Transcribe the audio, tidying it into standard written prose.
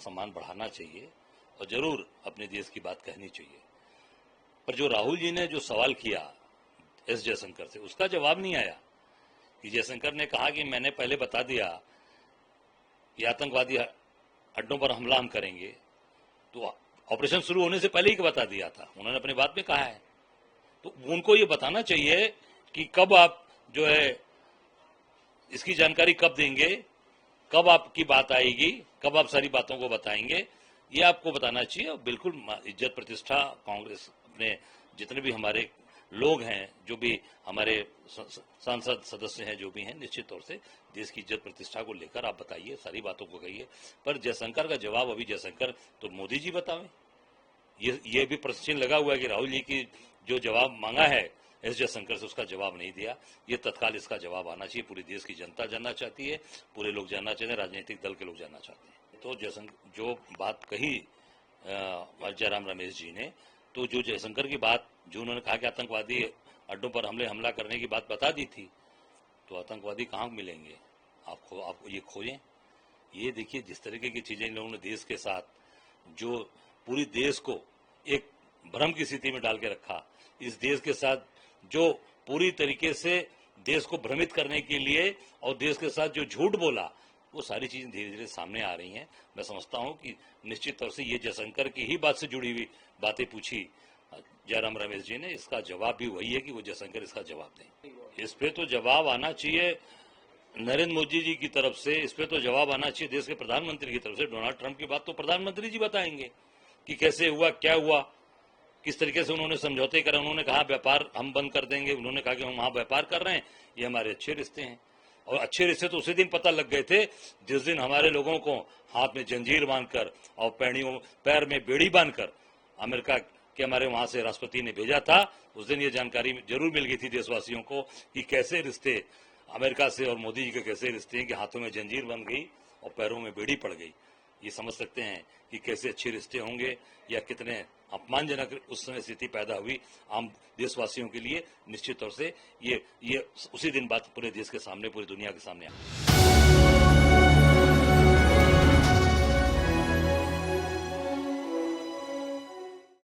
सम्मान बढ़ाना चाहिए और जरूर अपने देश की बात कहनी चाहिए। पर जो राहुल जी ने जो सवाल किया एस जयशंकर से, उसका जवाब नहीं आया कि जयशंकर ने कहा कि मैंने पहले बता दिया कि आतंकवादी अड्डों पर हमला हम करेंगे, तो ऑपरेशन शुरू होने से पहले ही बता दिया था, उन्होंने अपनी बात में कहा है। तो उनको ये बताना चाहिए कि कब आप जो है इसकी जानकारी कब देंगे, कब आपकी बात आएगी, कब आप सारी बातों को बताएंगे, ये आपको बताना चाहिए। और बिल्कुल इज्जत प्रतिष्ठा कांग्रेस अपने जितने भी हमारे लोग हैं, जो भी हमारे सांसद सदस्य हैं, जो भी हैं, निश्चित तौर से देश की इज्जत प्रतिष्ठा को लेकर आप बताइए, सारी बातों को कहिए। पर जयशंकर का जवाब अभी जयशंकर तो मोदी जी बतावें। ये भी प्रश्न चिन्ह लगा हुआ है कि राहुल जी की जो जवाब मांगा है एस जयशंकर से, उसका जवाब नहीं दिया। ये तत्काल इसका जवाब आना चाहिए। पूरी देश की जनता जानना चाहती है, पूरे लोग जानना चाहते हैं, राजनीतिक दल के लोग जानना चाहते हैं। तो जयशंकर जो बात कही जयराम रमेश जी ने, तो जो जयशंकर की बात जो उन्होंने कहा कि आतंकवादी अड्डों पर हमला करने की बात बता दी थी, तो आतंकवादी कहाँ मिलेंगे? आप ये खोजें। ये देखिए जिस तरीके की चीजें इन लोगों ने देश के साथ, जो पूरी देश को एक भ्रम की स्थिति में डाल के रखा, इस देश के साथ जो पूरी तरीके से देश को भ्रमित करने के लिए और देश के साथ जो झूठ बोला, वो सारी चीजें धीरे धीरे सामने आ रही हैं। मैं समझता हूं कि निश्चित तौर से ये जयशंकर की ही बात से जुड़ी हुई बातें पूछी जयराम रमेश जी ने, इसका जवाब भी वही है कि वो जयशंकर इसका जवाब दें। इस पे तो जवाब आना चाहिए नरेंद्र मोदी जी की तरफ से, इस पे तो जवाब आना चाहिए देश के प्रधानमंत्री की तरफ से। डोनाल्ड ट्रंप की बात तो प्रधानमंत्री जी बताएंगे कि कैसे हुआ, क्या हुआ, किस तरीके से उन्होंने समझौते करे। उन्होंने कहा व्यापार हम बंद कर देंगे, उन्होंने कहा कि हम वहां व्यापार कर रहे हैं, ये हमारे अच्छे रिश्ते हैं। और अच्छे रिश्ते तो उसी दिन पता लग गए थे जिस दिन हमारे लोगों को हाथ में जंजीर बांधकर और पैर में बेड़ी बांधकर अमेरिका के हमारे वहां से राष्ट्रपति ने भेजा था। उस दिन ये जानकारी जरूर मिल गई थी देशवासियों को कि कैसे रिश्ते अमेरिका से और मोदी जी के कैसे रिश्ते हैं कि हाथों में जंजीर बन गई और पैरों में बेड़ी पड़ गई। ये समझ सकते हैं कि कैसे अच्छे रिश्ते होंगे या कितने अपमानजनक उस समय स्थिति पैदा हुई आम देशवासियों के लिए। निश्चित तौर से ये उसी दिन बात पूरे देश के सामने, पूरी दुनिया के सामने आ